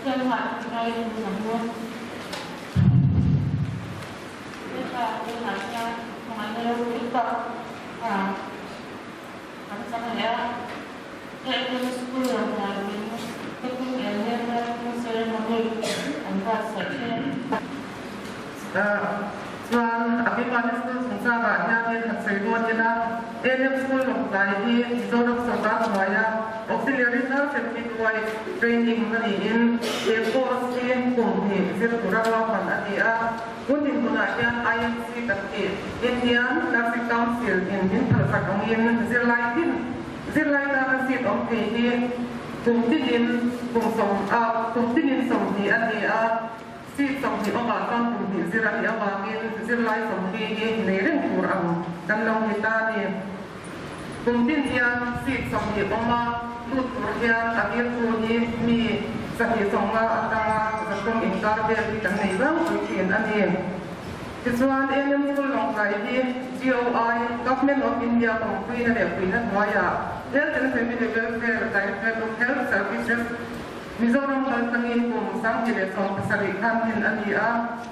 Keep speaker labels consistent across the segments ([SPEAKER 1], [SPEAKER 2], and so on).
[SPEAKER 1] 生活该怎么？Kita hanya mengenai kita sama ya itu sepuluh yang ini itu yang saya mau angkat saja.
[SPEAKER 2] Soal aplikasi itu sebenarnya yang tersedia di dalam school lagi di dalam sekolah saya auxiliary certificate training ini course yang kumpulan serturan dia untuk menggunakan IMC tadi Indian Nursing Council ini terkait dengan zirlain nasib ini kumpulan somdi dia si somdi orang kan kumpulan zirlain orang ini zirlain somdi ini nering kurang dan long kita ni kumpulan yang si somdi orang tutur yang akhir ini mi sakit somga antara sesuatu ingkar dia di tanah ibang mungkin ani. Kecuali yang school long lagi GOI Government of India mengkui ada waya. Health and Family Welfare Directorate of Health Services Mizoram Kaltangin kum sang jile som pasari kamin ani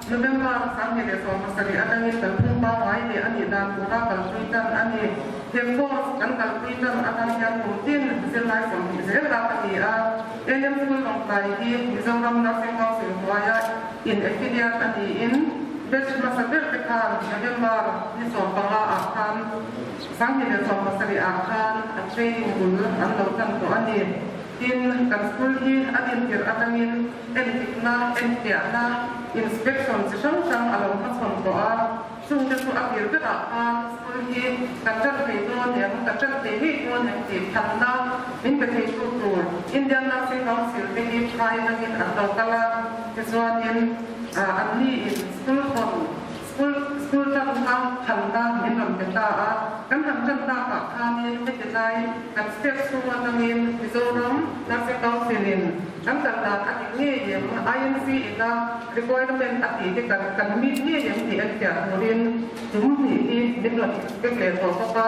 [SPEAKER 2] November sang jile som pasari adangin kalpung bawai de ani dan pura kalpuitan ani Hempos kan kalpuitan akan yang mungkin selai som zel dapat yang school long lagi Mizoram Nursing Council waya in affiliate ani in Best masalah tekan November di som panga akan sang jile som pasari akan training dulu anlautan tu ani in kan school hi adin tir atangin entikna entiana inspection session sang alam pason to sung te su akir ke school hi kacar te do yang kacar te hi do yang ti thanna in ke tu Indian Nursing Council te hi try nangin atau kala kesuanin anni in school tang thanda min lam ta kan ham chan ta ka khamin te dai kan step suwa nangin Mizoram Nursing Council in kan ta ka ni yem INC ina requirement ati ke kan mi ni yem ti akya morin tum ni din lo ke le to pa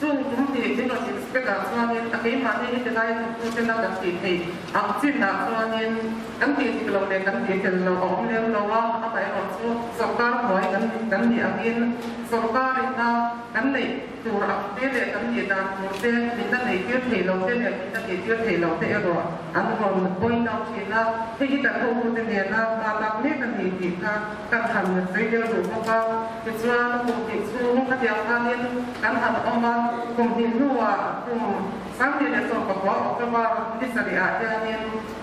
[SPEAKER 2] sung tum ni din lo ke ka suanin ati ma ni te dai tu te na ka ti ni ang chin na suanin kan ti lo le kan ti ke lo om le lo wa apa ya so sarkar hoi kan ni agin sarkar ina kan ni tur up te le kan ni da tur te ni ta nei ke thei lo te ne ta ke ke thei lo te ro an ron point out na he ta ko te ne na ba la ne kan ni ti ka kan han ne sei de ro ka ke chua no ko ti chu ka ya ka ni kan han o ma ko ti nuwa ko sang ni ne so ko ko ba ni sa ri a ya ni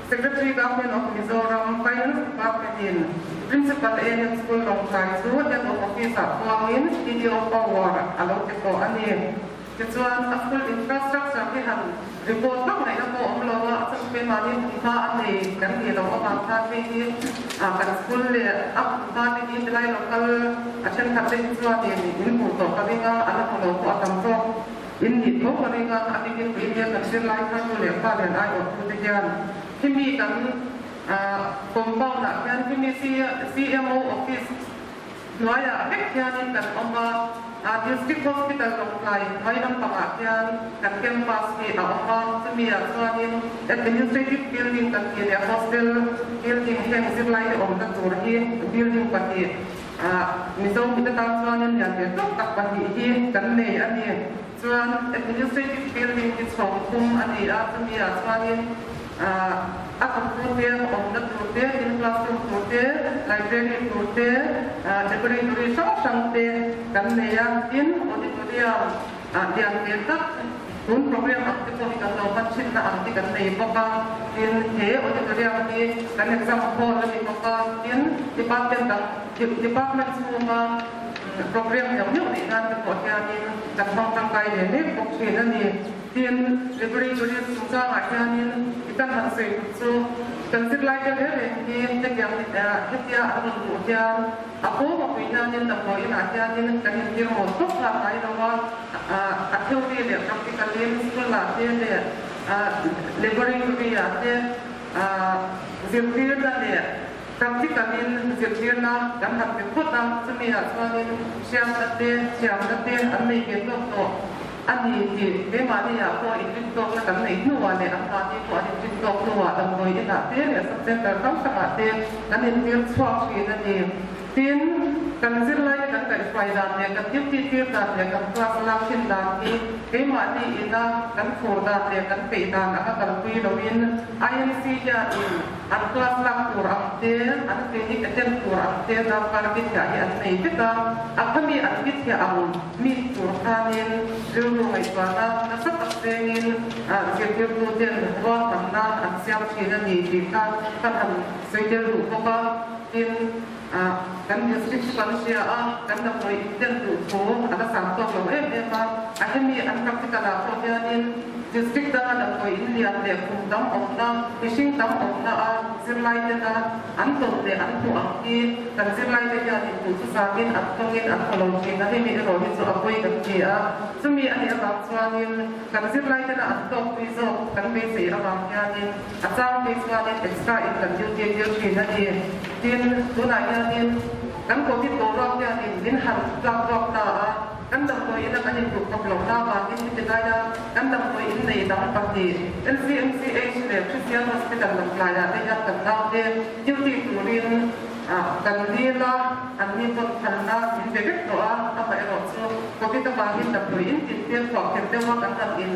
[SPEAKER 2] Secretary Government of Mizoram Finance Department in Principal Alien School Long Kai Su dan Officer Wangin DDO Power alok ko ani kecuali school infrastructure kihan report bang nai na ko omlowa sa pemanin iba ani kan ni lo apa ta ni kan school le up ba ni nilai local action khatin kecuali ni ilmu to kalinga anak lo ko atam to ini to kalinga atin premier kan sirlai kan le pa le ai o tuที่มีกันกรมป้องกันที่มี CMO office น้อยเล็กแค่นี้กันออกมาdistrict hospital ลงไปไม่ต้องประมาทกันแคมปัสที่ออกมาจะมีส่วนนี้ administrative building กันที่เนี่ย hostel building แห่งสิบไร่องค์ตัวที่ building ปฏิมีส่วนที่ตั้งส่วนนี้อย่างเดียวต้องตัดปฏิที่กันในอันนี้ส่วน administrative building ที่สองคุมอันนี้จะมีส่วนนี้akan turun orang turun in classroom turun library turun laboratory sampai kan yang in auditorium yang kita pun program aktif kita lakukan cinta anti kan nih pokok in auditorium ini kan exam hall ini pokok in department semua program yang ni kan pokoknya ini dan tangkai ini pokoknya ini in laboratory semua macamnya kita masih so consider lagi ni yang kita kemudian aku mungkin ni tak boleh nanti ni kan dia untuk lah saya nama aktiviti dia praktikal ni sekolah dia laboratory dia zirtir dia praktikal ni zirtir na kan hati putang semia soalnya siang tadi ambil gitu tu อันนี้ที่เมื่อมาเนี่ยพออินทิโตแล้วกันในหน่วยเนี่ยอันมาที่พออินทิโตหน่วยดำเนินอินาเต้เนี่ยสักเดือนแต่ต้องสมัครเต้กันในเรื่องสวอปฟีนั่นเองทีนกันสิ้นไล่กันแต่ไฟดานเนี่ยกันยุติที่ดานเนี่ยกันคลาสลักชินดานที่เมื่อมาที่อินากันโฟดานเนี่ยกันเปดานนะครับกันคุยเราวินIMC ya in an kelas lang kurang te an klinik aten kurang te na parkit ya an nei kita akami an kit ya ang mi kurhanin dulu mai wana na sa pasengin gekir tu ten wa tamna an siam china ni dika kan an seidel ru ko tin kan district pansia kan na moi ten ru ko ada sam to lo ma akami an praktikala ko yanin district dah ada koi ini lihat deh kundam omna fishing dam omna zirlai deh dah antum deh antu angki dan zirlai deh ya itu susahkin antungin antologi nanti mi rohit so apoi kerja sumi ani abang suanin kan zirlai deh dah antum piso kan besi abang yanin asal piswanin extra ikan jual nanti tin tunayanin kan kopi torok yanin din harus torok dah kan dam koi ina kan yang tukar lona bagi kita gaya kan dam koi ini dam pasti LCMCH le Christian Hospital dam playa le ya kan dam de duty turin kan lila ani pun karena ini bebek doa apa erot so kopi tu bagi dam koi ini kita kok kita wa kan dam in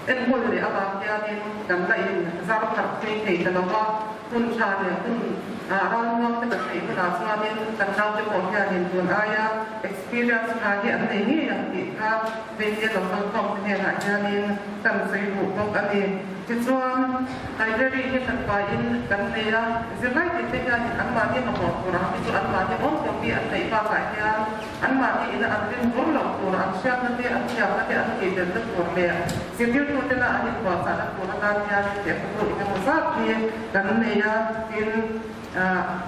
[SPEAKER 2] boleh apa dia ni kan lain zaman terkini kita lawa pun cari pun orang kita berkait dengan suami kan tahu je boleh ni pun ayah experience lagi apa ini yang kita belajar dalam kompeten aja ni kan saya buat kali Kecuali library ini terpain kan dia zelai kita kan anmani nomor kurang itu anmani untuk di antai pakainya anmani ini antin kurang kurang siapa nanti kita terkurang sendiri tu telah ada kuasa dan kurangnya dia perlu ini musafir kan dia in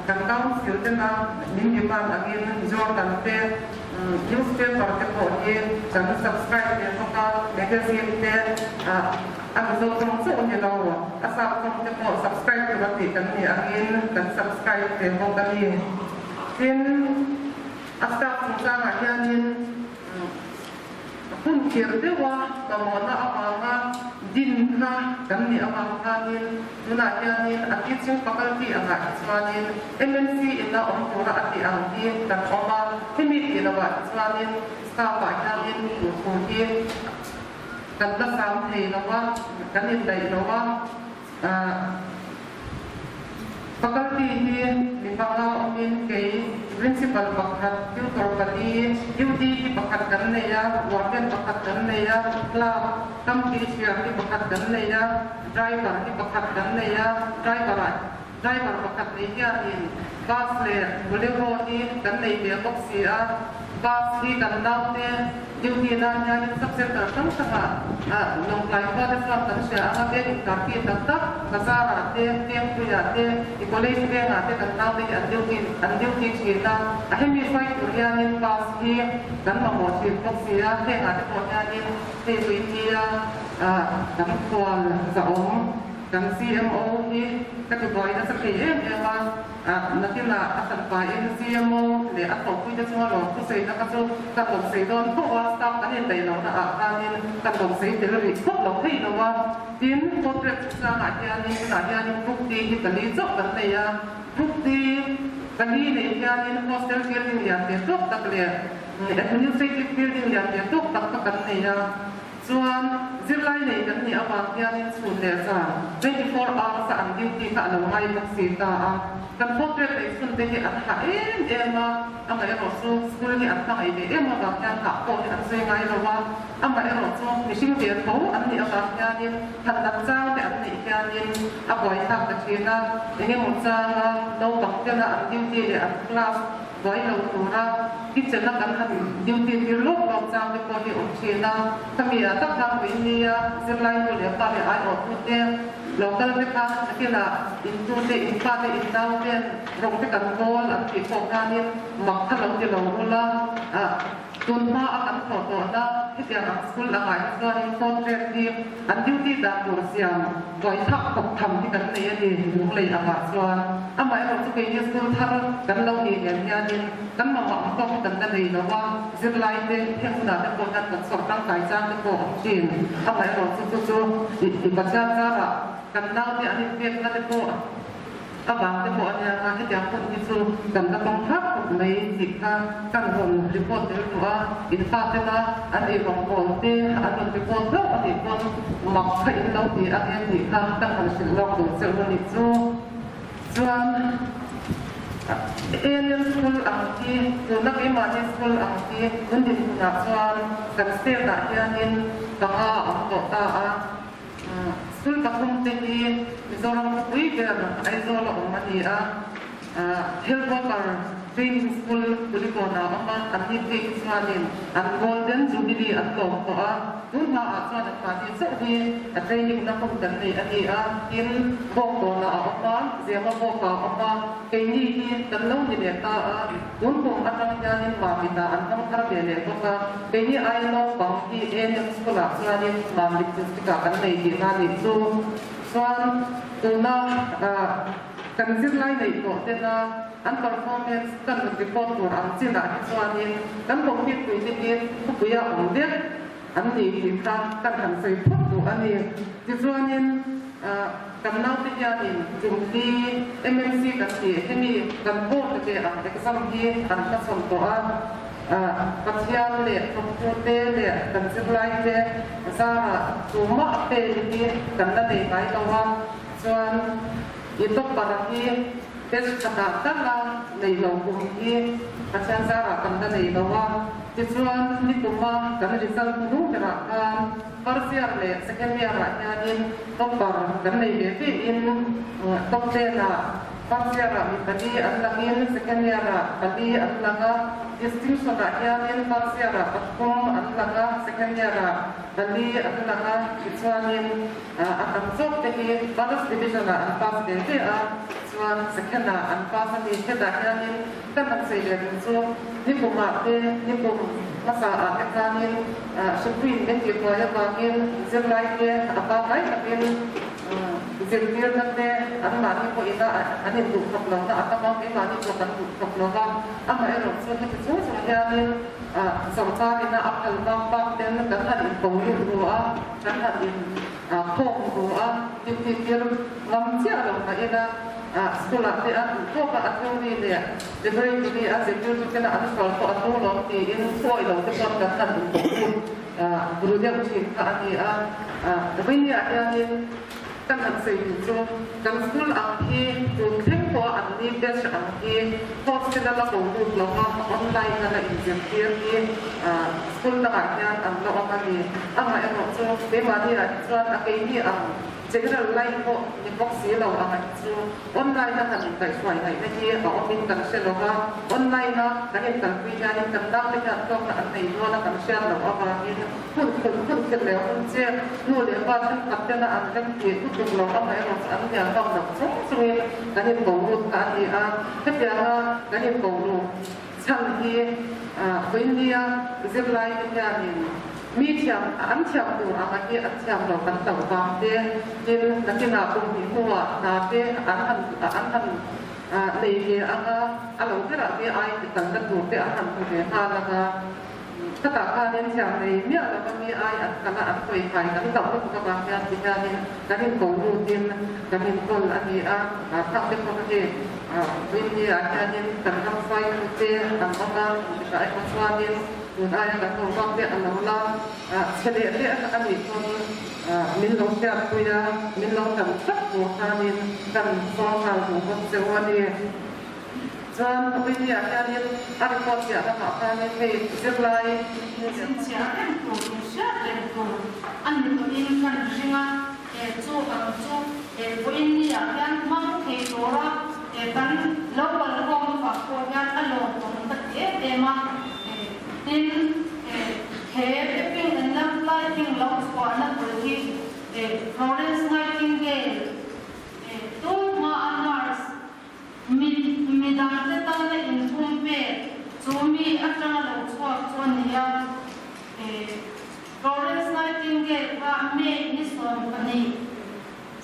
[SPEAKER 2] kan kau siapa minimal lagi Jordan pe newspaper terpoje dan subscribe dia lokal magazine pe aku zoom zoom je lawa asal kamu tepuk subscribe tu berarti kan ni angin dan subscribe dia lokal ni tin asal sungkan aja ni pun kira kamu nak apa dinha kan ni apa ni nak ni akit sing fakulti agak Ismail MNC ina pura ati angki dan oma himit ina wa Ismail staff aja ni kuki kan dasam hei lawa kan ni dai lawa fakulti ni di bawah omin ke principal bakat tutor kali UD bakat kan ni ya warden bakat kan ni ya lab kampi siap di bakat kan ni ya driver di bakat kan ni ya driver bakat ni ya ini bus le boleh roti kan ni dia boxi bus di kan daun dia UD nanya ini subset tertentu long life pada selama tersiap ada di kaki tetap kasar dia punya dia boleh dia nanti tentang dia anjung Cina akhirnya saya kurianin pas dia dan memotivasi boxia dia nanti kurianin dia dan kual zaom dan CMO ni kategori dan sekian yang nanti lah akan pakai CMO le atau punya semua loh tu saya nak kasih kalau saya don bawa staff kan yang lain loh nak ni kalau saya delivery kok loh hei loh tin potret sama dia ni bukti kita lihat kan dia bukti kali ni dia ni hostel building yang dia tu tak lihat administrative building yang dia tu tak kan diaส่วน zirlai นี่กันนี่apa dia ni sun le sa 24 hours sa ang duty ka lo ngai maksita kan portrait ai sun te an ha ema ang ai ro so school ni an ta ai de ema ba kan ha ko ni an sei ngai lo wa ang ai ro so ni sing dia ko an ni apa dia ni than dak chang te an ni dia ni a boi ta ka china ni mo chang lo bang te na an duty le an class boi lo tu ra kitchen na kan han duty ti lo lo chang te ko ni om china kami tak dak wi ni zirlai tu le pa le ai o tu te local te ka kila into te impa te indau te rong te kan gol an ti ko na ni mak tha lo te lo la tun ma akan photo na dia ang school la ngai so ni portrait ni an duty da tur siam goi thak tok tham ti kan nei ni lu lei anga so amai ro tu ke ni school thar kan lo ni ya ni kan ma ma ko kan da nei lo wa zirlai te theng na te ko kan so tang kai chang te ko tin amai ro chu i bacha zara kan nau ti ani pek na te ko abang te ko ania ka ki tiang kun chu kan na tong thap mai ti ka kan hon report te ko a in fa te na ani bang ko te an report lo ani kon mak khai lo ti a ni ti ka kan han sil lo do sel ni chu chuan alien school ang ti tunak imani school ang ti undin na chuan kan stel da hianin kanga ang to ta a school pathum te hi mizoram pui ber aizol omani a health worker training school kulikona ama anni te chuanin an golden jubilee an to ko a tun na a chuan an pa ti se hi a training na kom dan nei ani a in bok ko na a ma zema bok ka ama ke ni hi tan lo ni le ta a tun ko atang yanin ma mi ta an tam thar be le ko ka ke ni ai lo bang hi en school a chuanin ma mi ti ka kan nei hi na ni chu chuan tuna kan zir lai nei ko te na an performance kan report tur ang china hi chuanin kan bong hi pui ni ni puya ong dek an ni hi ka kan han sei phok tu ani ti chuanin kan nau ti yanin jumli MMC kan ti hemi kan bo te ang exam hi an ka som to a pathian le komputer le kan zir lai te sara tuma pe ni kan na nei mai to wa chuan itu para hi tes kata kala nei lo kum hi pathian sara kan na nei lo wa ti chuan ni kuma kan result nu ra kan first year le second year ra hianin topper kan nei be fi in top 10 na first year ra mi padi an langin second year ra padi an langa distinction ra hianin first year ra patkum an langa second year ra padi an langa ti chuanin atam chok te hi first division ra an pass de te a chuan second ra an pass ani heta hianin kan an sei le chu ni kuma te ni kum masa a examin supreme bench ko ya ba kin zirlai te apa mai takin zirtir na te an mani ko ina anin du khop lo na atama ke mani ko kan du khop lo ga ama ero chu ni chu chu hianin samta ina akal bang bang ten kan han in pong ru a kan han in phom ru a ti ti tir ngam chia lo na ina sekolah te an to ka atong ni le de very ni a security kana an sol ko atong lo ti in foi lo te kon kan han guru dia chi ka ani a de ni a yanin kan han sei chu kan school ang hi tu theng ko an ni best ang hi hostel la ko du lo ma online na in jem hi school na ka yan ang lo ka ni ang ai ro chu be ma ni a chuan a ke ni ang general line ko ni box si lo ang chu online na kan kai swai ngai na hi a office kan se lo ha online na kan in kan pi ya ni kan da le ka to ka an nei lo na kan share lo a ba ni kun ke le on che nu le ba tan kat na an kan ki tu lo ka mai ro an ya ka na chu chu kan in ko ru ka ni a ke ya na kan in ko ru chang hi India zip line ya ni mi thiam an thiam tu ang ki an thiam lo kan tau ba te tin na ki na kum hi huwa na te an han nei ke anga alo ke ra te ai kan da tu te an han tu te ha la ga kata ka nen thiam nei mi ala ka mi ai an kana an koi kai kan tau ku ka ba ya ti ya ni kan ko ru tin kan kol ani a ta te ko ke India anin kan kam sai te an ka ka ai ko swaninคุณอาจจะต้องฟังเรื่องอันนั้นละเฉลี่ยเรื่องอันนี้คนมินลงจากคุยนะมินลงกันสักหัวคานินกันฟ้องเราหัวคนเซวันนี้จนวิทยาการนี้อันก็เสียทั้งหมดการนี้ไปเรียบร้อย
[SPEAKER 1] สินเสียเรื่องตัวเสียเรื่องตัวอันนี้ตัวเองกันจริงอ่ะจู่กันจู่วิทยาการมั่งเที่ยวละกันแล้วก็ลงกับคนงานอารมณ์ของประเทศเดมาin hair ping and not lighting lots for another Florence Nightingale to ma anars midang ta na in kumpe so mi atang lo chwa chon ya Florence Nightingale pa me ni som pani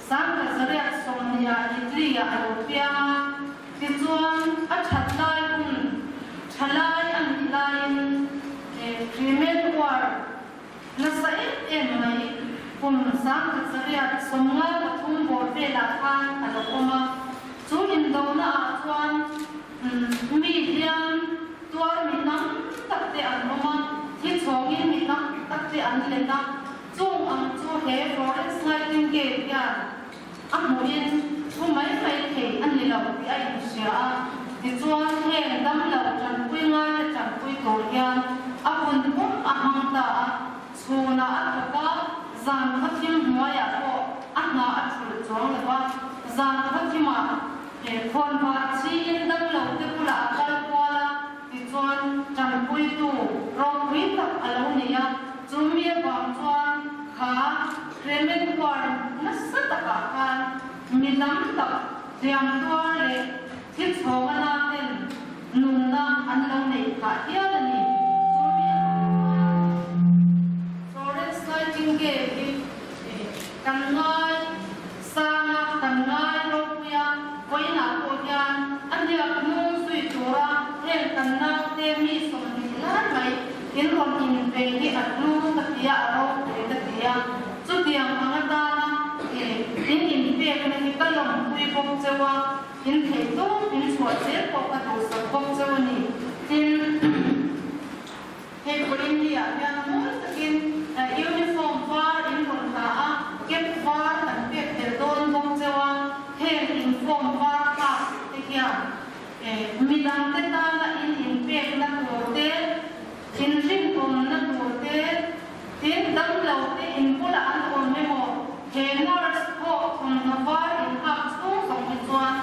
[SPEAKER 1] sang ka sare som ya itri ya alopia ti chuan a thatlai thalai an lain Crimean War nasa mai kum sang kharia somnga pathum bor ve la khan alokoma chu in do na chuan mi hian tuar mi nam takte anoma thi chhongin mi nam takte an lena chung ang chu he florence lighting gate ya amuin chu mai thei an li lo pi ai sia ti chuan he dam lo chan pui nga chan pui to hian apun pum ahang ta chuna ataka zan khathim hnuaya ko ahna athur chong lewa zan khathima phone ba chi in dam lo te pula kal kwala ti chuan chan pui tu ro pui tak alo nia chumia bang chuan kha remen kwar nasa taka kan midam tak tiam tuar le thi chhong ana ten nunna an lo nei ka hian ani chumia florence nightingale kan ngai sana kan ngai ro puya koina ko hian ania nu sui tura hen kan na te mi som ni lan mai in ron in ve ki atlu ta tia ro te tia chu tiang angata na in pe kan ni kalom pui bok chewa in thei to in chua che ko ka do sa bok chewa ni tin he korin dia ya mo takin uniform var in ron ta a kep var kan pe te don bok chewa he uniform var ka te kya midang te ta na in pe na ko te in ring kon na ko te tin dam lo te in pula an kon me mo he nars ko kon na var in ka chu song ni chuan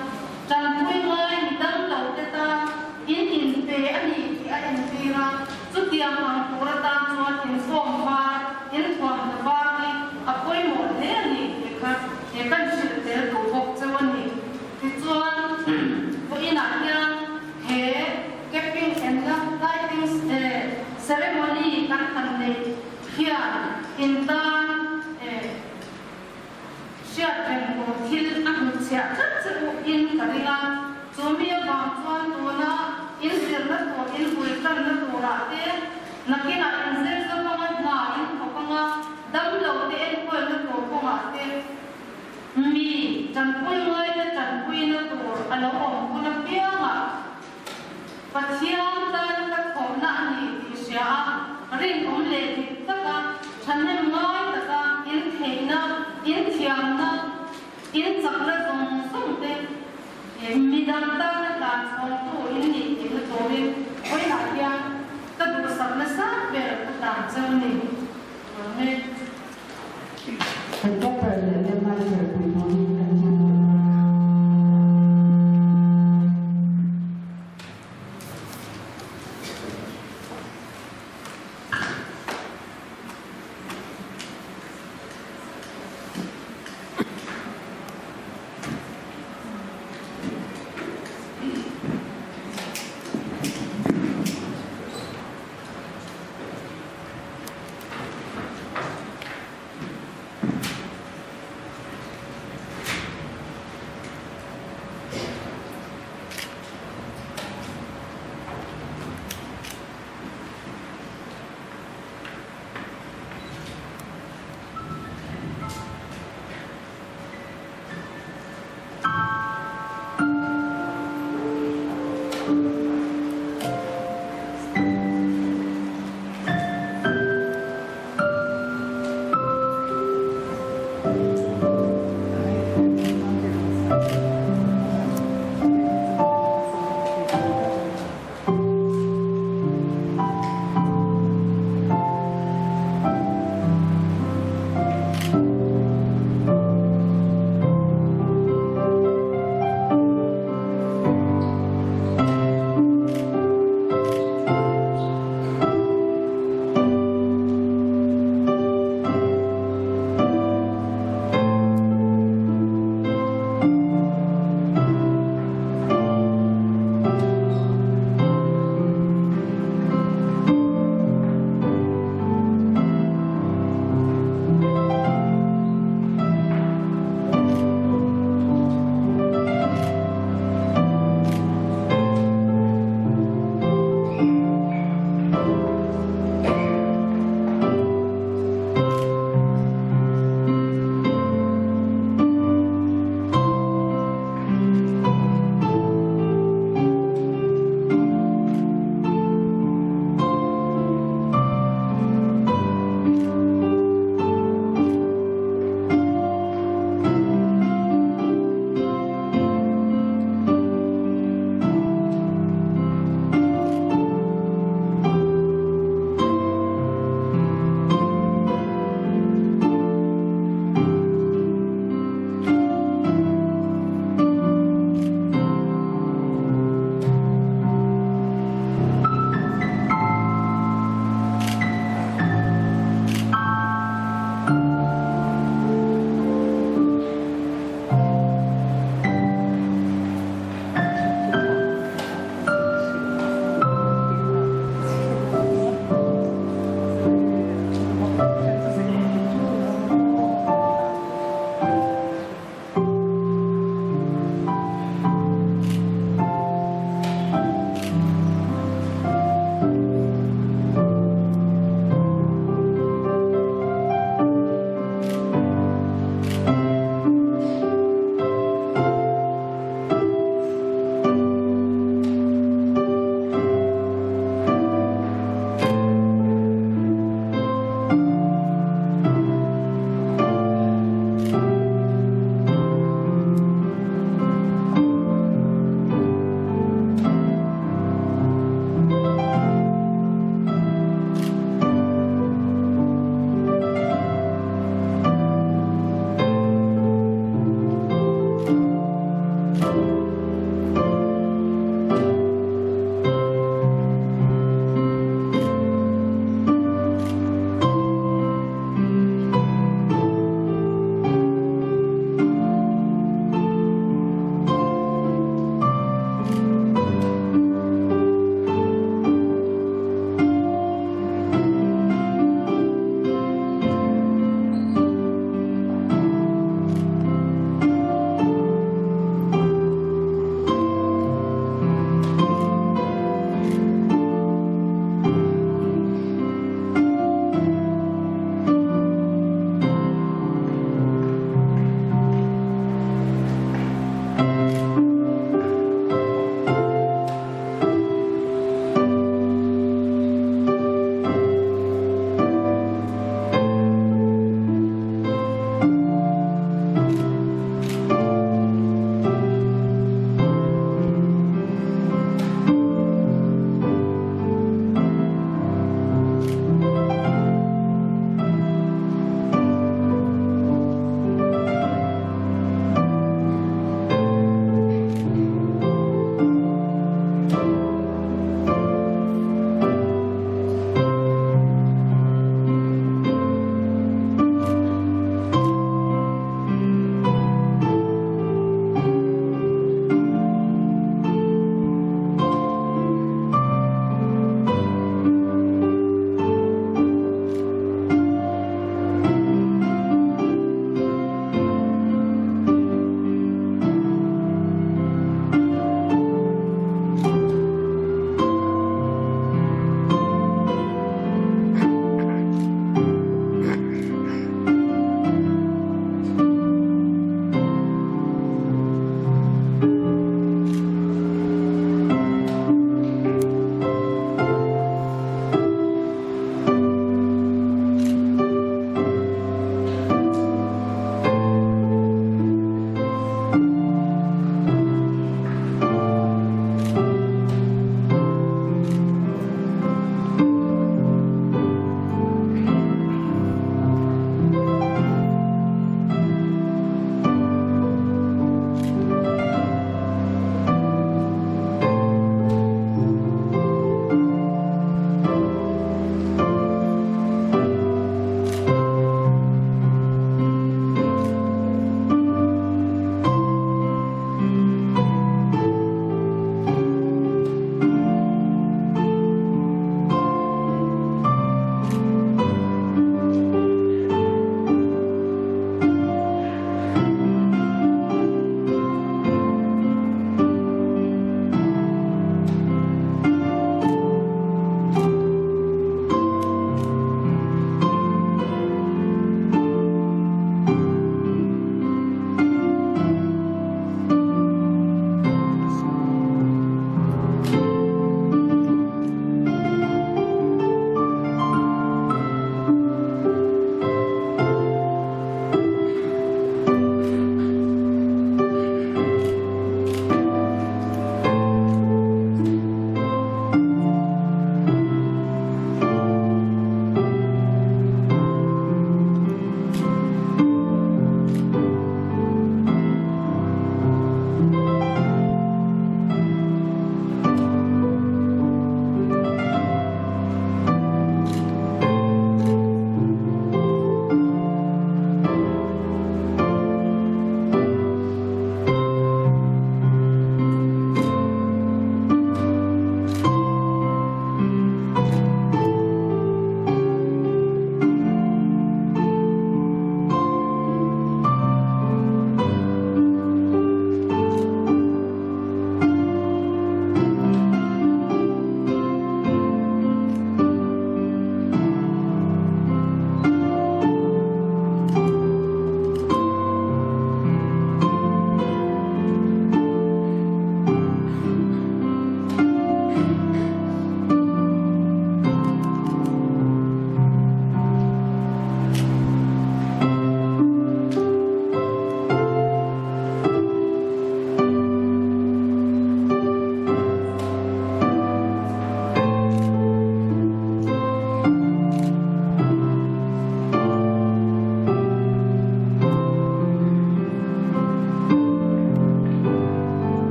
[SPEAKER 1] chan pui ngai ni dam lo te ta in pe ani ki a in ti ra chu tiang ang pura ta chuan in form var in form na var ni a poi mo le ani ka he kan shi te do bok chuan ni ti chuan ko ina hian he keeping and lighting ceremony kan kan nei hian in tan sia ten ko thil ang sia chu in karinga chumia bang chuan tuna in sir na to in pui kan na to ra te nakina in sir so panga na in panga dam lo te en ko na to ko ma te mi chan pui ngai te chan pui na to alo om ko na pianga pathian tan ka khom na ani ti sia ring om le ti taka channe ngai taka in theina in thiam na in chakla song song te midam ta na ka chong tu in ni ti na to ri oi la ya ka du sak na sa be ta ta chang ni me
[SPEAKER 3] and that person the master people continue.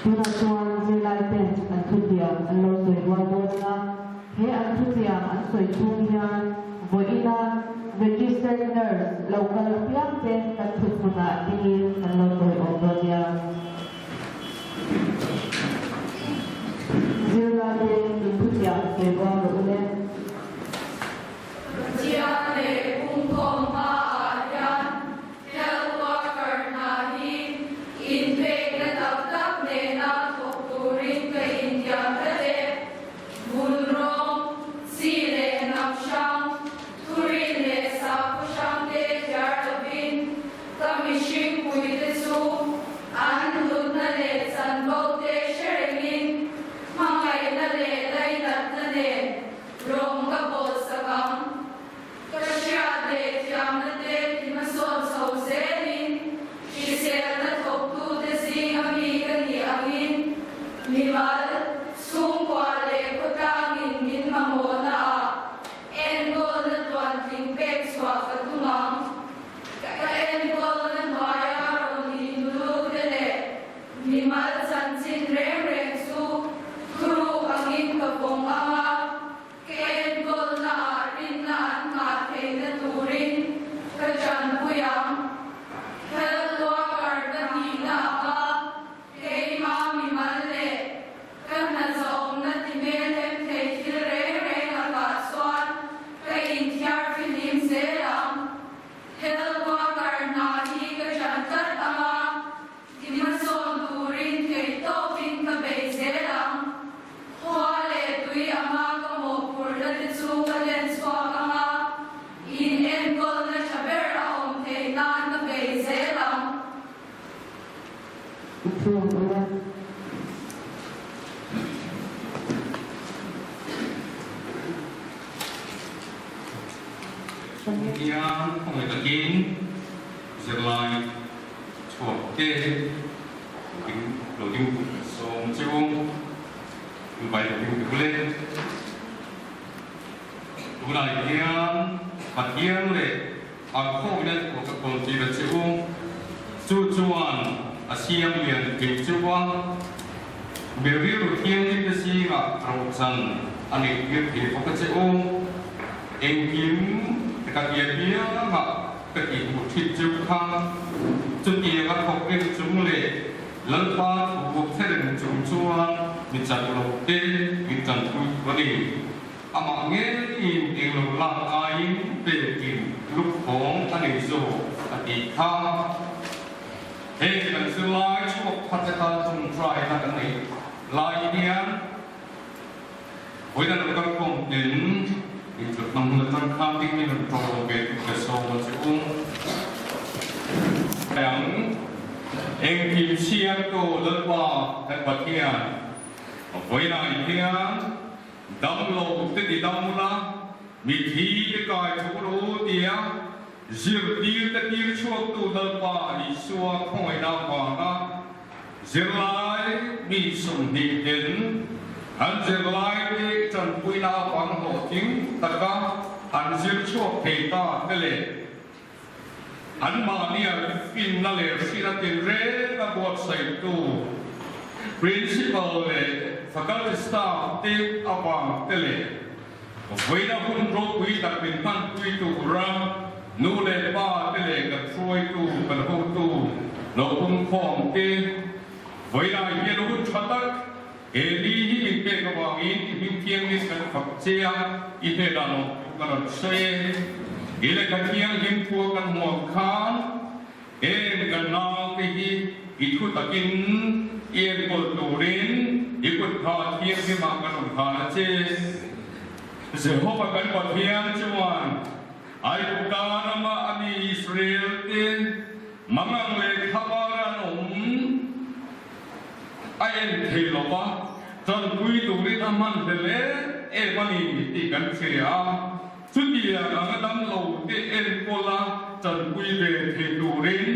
[SPEAKER 3] Tuna chuan zirlai ten an thutiam an lo soi rual bawlna he an thutiam an soi thung hian voina registered nurse local piang ten kan thut hmuna dingin an lo soi awmdawtia zirlai ten in thutiam soi rual ule
[SPEAKER 4] Yang pengetahuan Zirlai chuột tê tính đầu tiên sông chiêu bài đầu tiên lên lúc này yang mặt yang lệ ăn khô nên của các công ty là chiêu chu chuan Asia liền kinh chiêu quang biểu biểu thiên nhiên cái gì mà trồng dần anh ấy biết thì có cái chiêu em kiếm các địa mà các ý một thịt chiêu khangจุดที่ว่าเขาเป็นจุ่มเล่ลังฟ้าถูกเส้นจุ่มชัวมีจันทร์ลงเต้มีจันทร์ทุกวันนี้อามาเงี้ยอินเองลงหลังอายินเป็นกินลูกของอันนี้โซ่อดีตข้าเฮ้กันสุดท้ายช่วงพัฒนาตรงใจนักกันนี้ลายนี้วันนั้นเราคงเห็นอินจุดนำเงินตั้งข้ามที่มีมันตรงเป็นกระทรวงมันจะอุ้งอย่างเองทีมเชียร์ตัวเลิศว่าแต่ปัจจัยไว้ในเพียงดำโลกติดดำละมีที่กายทุกรู้เดียยืดดีแต่ดีช่วงตัวเลิศว่าอีชัวคอยดำว่านะเจริญมีสมดีเด่นอันเจริญที่จันปุยนาฟังหัวทิ้งตะก้าอันเจริญช่วงเพตาเกลอันมาเนี่ยฟินนั่นเลยสินาทีเร่กับวัดใส่ตู้ principal เลย faculty staff ที่อาวังเตเลยเวลาคุณรู้คุยตัดเป็นพันคุยตู้รังนู่นเลยป้าเตเลยกับช่วยตู้กับหูตู้เราคุณของเตเวลาเย็นคุณชัดตักเอดีที่มีเป็นกว่าอินที่เพียงนี้กันฝักเชียอิเทดานกันเชเอเลกันเพียงหิมพัวกันหมดข้างเอ็นกันนางที่อิทุตะกินเอ็นกดตูรินอีกดพาเทียงที่มากันหมดข้างเจเสือพบกันกว่าเทียงจวนไอ้พวกการมาอันอิสราเอลเต็นมังเลขบารันไอ้เอ็นเทลวะจนคุยตูรินมันเดเลเอวันนี้ติกันเสียสุดที่อย่างนั้นตั้งโลกที่เอ็นโกลาจันคุยเวทีดูริน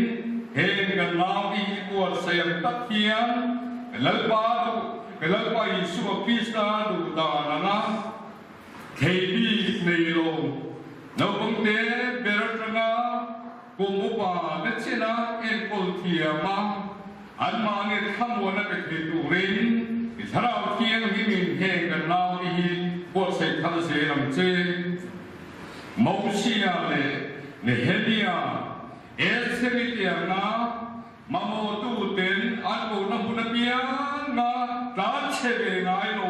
[SPEAKER 4] เห็นกันลาวอีกว่าเสียงตะเคียนแล้วว่าอิสุกิสตาดูดานะเทบีในโลกนับตั้งแต่เบรตงากุมบาเนชินาเอ็นโกลเทียมา อันมาเนี่ยข้ามวันนั้นเป็นตุรินถ้าเราเที่ยงที่มีเหตุกันเราที่ปวดเสกทัศเสียลำเจมุสีอะไรเนี่ยเฮียเอสเซริเตียนะมาโมตูเต็นอันโบนับบุญเบียนะรัชเชเบงไงโล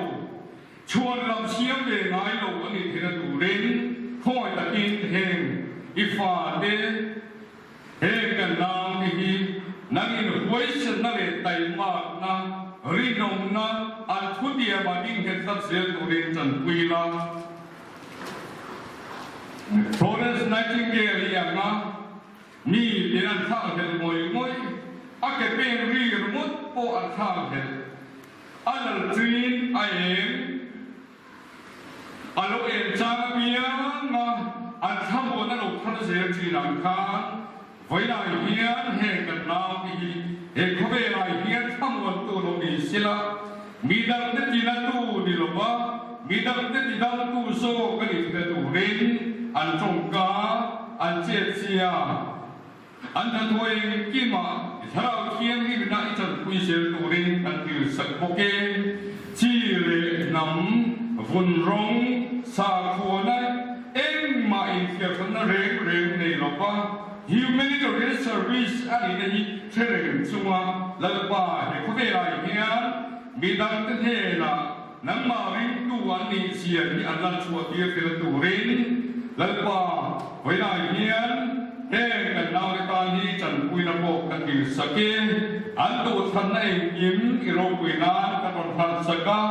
[SPEAKER 4] ชวนลำเชียมเบงไงโลอันนี้ที่เราดูเรนห้อยตะกินเฮงอีฟ้าเดเฮกันนางที่นั่งอินหัวเสนนั่นเลยไต่มากนะรีนงนะอันทุติยมาดิ้งเห็นสักเสียดูเรนจันกุยลาโฟเรสไนติงเกลอย่างนะมีเดือนข้าวเห็นมวยอาเก็บเป็นรีรมุดโปอันข้าวเห็นอันนั้นจีนไอเอ็มอันเราเอ็มจางเบียนะอันทำบนนั้นเราทันเสียจีนังคาไว้ได้เฮียนเฮกันนาบีเฮคุเบไรเฮียนทำบนตัวเราดีสิละมีดังที่จีนันตูดีหรือเปล่ามีดังที่จีนันตูโซกันอีกแต่ตูเรนอันจงกาอันเจียเซียอันนั้นตัวเองกี่มาถ้าเราเคียงที่เป็นนักจัดคุยเสียตัวเองอันที่สักโอเคที่เรื่องนำฝุ่นร้องสาขวนัยเอ็งมาอีกเกี่ยวกับนั่นเรื่องในโลกว่า humanitarian service อันนี้เชื่อเรื่องชัวร์แล้วว่าเด็กคนเดียวอย่างนี้มีดังที่เท่ละนั่งมาวิ่งตัวนี้เสียที่อันนั้นชัวร์ที่เป็นตัวเองแล้วว่าเวลาเฮียนเฮ้กันเราในตอนนี้จันคุยระบบกันดีสักเกนอันตัวท่านเองยิ้มอีโรกุยนานกันวันพันสักกา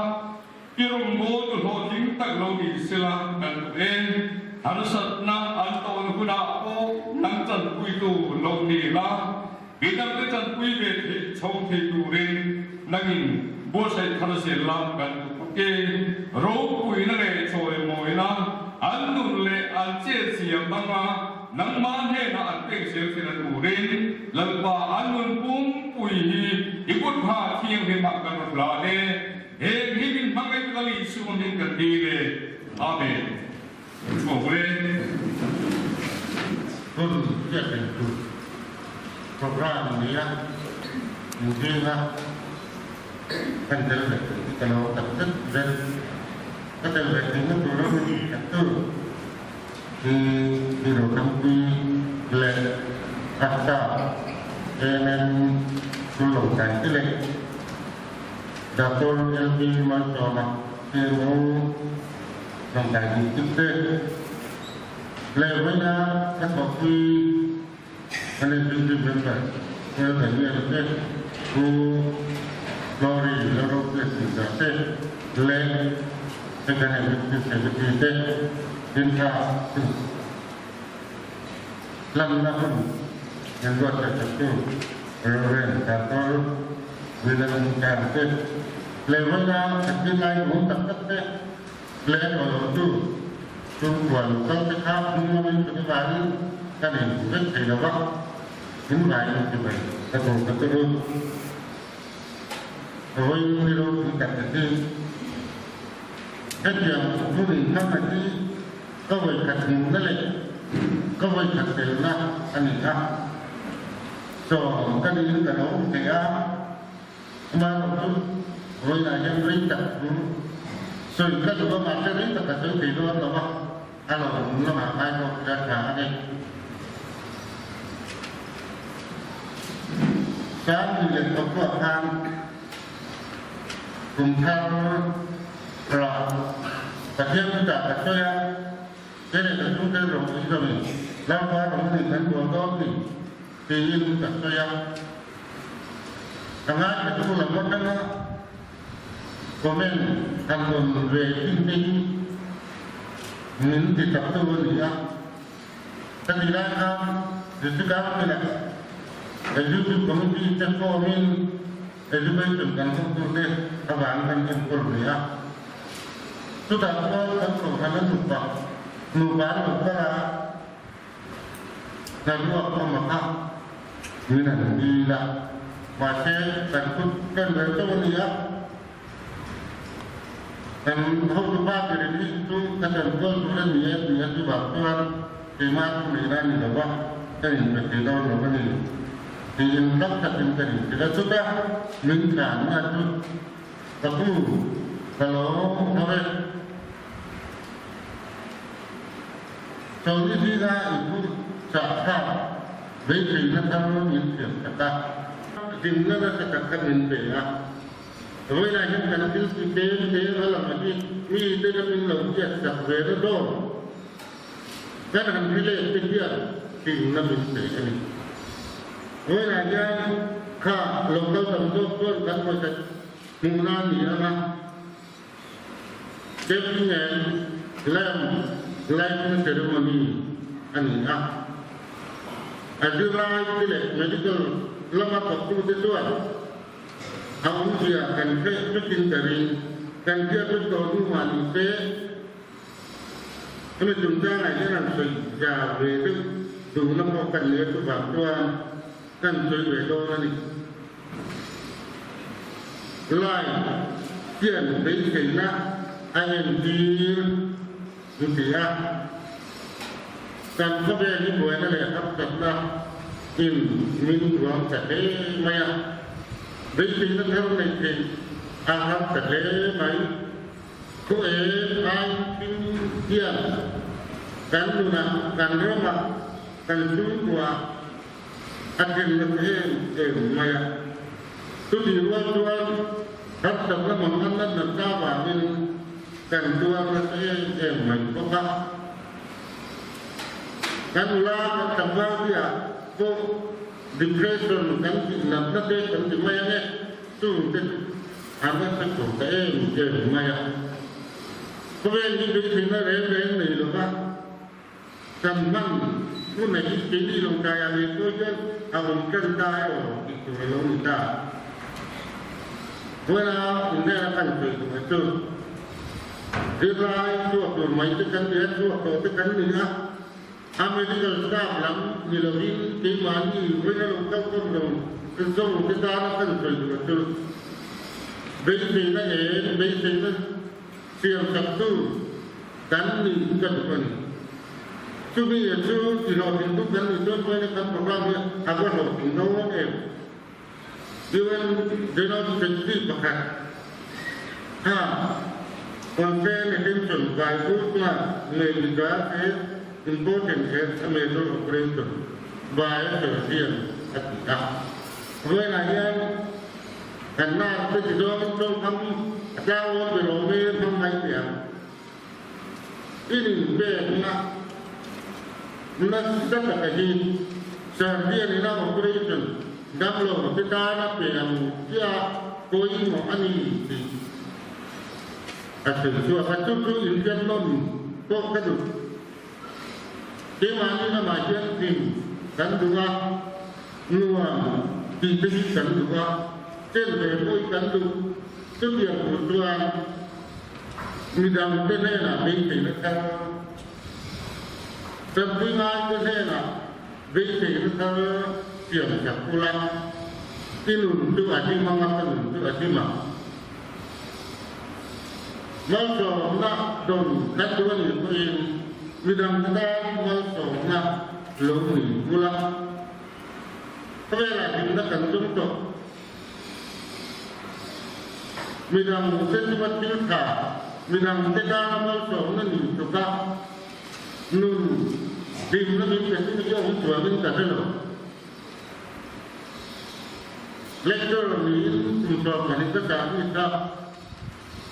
[SPEAKER 4] อีโรงโบตุโหทิ้งตักโลดีสิละกันเองฮันสัตนาอันตัวนุนาโอนั่งจันคุยตูโลดีละบิดาเกจันคุยเวทีชงที่ตูเรนนั่งบัวใส่ทันเสียลำกันเกโรกุยนั่นเองโชยมวยนะอันนุ่นเละอันเจ็ดเสียงบังมานังมันเห็นอันเป็นเสียงที่นั่นดูเรนหลังว่าอันนุ่นปุ้งปุยอีกุฎผ้าเที่ยงเป็นมักกันปลาเล่เฮ้ที่เป็นมักไอ้กะลีสุวรรณกันดีเลยอาเมนช่วงเล่
[SPEAKER 5] ต้นเจ็ดเป็นจุดโปรแกรมนี้นะจริงๆนะเป็นเรื่องที่เราตัดสินใจก็จะเป็นสิ่งที่เราไม่ได้ตัดสินที่เราทำดีและรักษาเองนั้นคุณหลงใจที่เล็กดับตัวเอลบีมาจอมาเที่ยวหลงใจที่ติดเต้เลยเวลาถ้าบอกที่อะไรเป็นที่เป็นแบบเรื่องอะไรเนี่ยเราเนี่ยกูลอรีแล้วเราเกิดสิ่งแบบเต้เลยเป็นการให้เป็นสิ่งแบบเต้ดินชาลำน้ำยังรอดจากตัวเรื่องการต่อเวลาการเต้เลยเวลาสักทีไรผมตัดเต้เลยเราดูทุกวันก็จะข้ามถึงวันปฏิบัติการเห็นเรื่องที่เราว่าถึงไหนจะไปกระโดดกระโดดโอ้ยไม่รู้ถึงแต่ที่ก็อย่างผู้หญิงทำแบบนี้ก็ไปขัดหูนั่นแหละก็ไปขัดเซลล์นะอันนี้ครับส่วนก็ดีกับน้องแต่มาลงทุนโดยนายยังริ้นจับส่วนก็ถือว่ามาจะริ้นจับกับสิ่งที่เราว่าถ้าเราหมุนเราหาไปเราจะหาเองการเรียนตัวตัวทางกลุ่มทางเราประเทศที่จะประเทศจะได้จะทุ่มเทลงที่ตรงนี้แล้วพอลงถึงนั้นตัวต้นนี่ที่ยิ่งประเทศทำงานจะทุ่มลงนั้นนะก็ไม่ทำบนเวทีนี้เงินที่จับตัวนี้นะแต่ที่ได้ครับจะสุดท้ายเป็นอะไรแต่ยุคคอมมิวนิสต์จะฟ้องมินแต่ยุคเป็นจุดการส่งตัวเนี่ยระหว่างกันเป็นคนนี้นะสุดท้ายก็ทั้งสองท่านนั้นถูกต้องหมู่บ้านหมู่บ้านในรวบเข้ามาครับนี่นั่นดีละมาเช็คแต่คุณเป็นเรื่องตัวนี้นะdan hukum dari itu kadang kadang dia juga tuan kemat kemudian juga kan begitu loh kan ini ที่รับจัดเป็นกันแต่สุดท้ายหนึ่งการงานจุดตะกู้ตะโหลเอาไว้ตอนนี้ที่ได้อีกผู้จัดการได้ถึงนั้นทำเงินเสียงกันได้ถึงนั้นจะจัดการเงินเสียงแต่เวลาyang kan itu dia alam lagi ni dia kan laluจัดเวรโดkan pilih diaถึงนั้นเป็นเสียงนี่เวลาyangข้าลงเราทำตัวคนกันว่าจะมุ่งหน้าหนีนะเจ็บที่ไหนเล่มเซอร์โมนีอันนี้อันที่ไรที่เลย medical ลำบากกับผู้ที่ช่วยเอาเสียกันแค่ทุกสิ่งdariกันแค่ทุกตัวที่มันเป็นไม่จุ่มจ้างอะไรนั่นสุดยาวเลยทุกดูน้ำมันกันเลี้ยทุกแบบตัวกันสุดเลยตัวนี้ไล่เกี่ยนเป็นสิ่งนะไอ้ดีดูสิการเข้าไปนี่บ่อยนั่นแหละครับจับนะอินมินหวังจะได้ไหมได้จริงนะครับในจริงอาหารจะได้ไหมคู่ไอ้กินเที่ยงการดูนะการเริ่มการดูตัวอาจจะไม่ไหมทุกทีวันครับจับแล้วมันนั่นจ้าว่ามินการตัวมันไหมก็ครับkan ulah tambah dia tu depression kan nak nak kan di mana ni tu apa tu je maya kemudian di sini rem ni lupa sambang pun ni ini longkaya itu je awam kerja itu longkaya wala ini akan itu dia itu tu mai tu kan dia tu kan ni medical staff lang nilawin kay mani wala lang kang dong so kita akan betul basic na siang sabtu kan ni kan subi itu dirawat itu kan itu pun kan program ya agar lo tinggal even dengar sendiri pakai konsen attention bagus lah negara important as a major operation by Persian at the top. When I am and now the dog don't come down the road from my fear. In bed, not that again, Serbian in our operation, double the Dana and Kia going on uneasy. As a two in general, talk to dia mana nama dia tim kan dua nuang titik kan dua celeboi kan du setiap bulan midang tenena binte kan sebina tenena binte kan siang sebulan tinun tu adi mangakan tu adi mang lalu nak don kan dua ni midang kita masuk na lumi pula. Kaya kita kan contoh midang setiap kita midang kita masuk na ni juga nun di mana kita itu yang dua minta dulu. Lecture ni untuk kita dah kita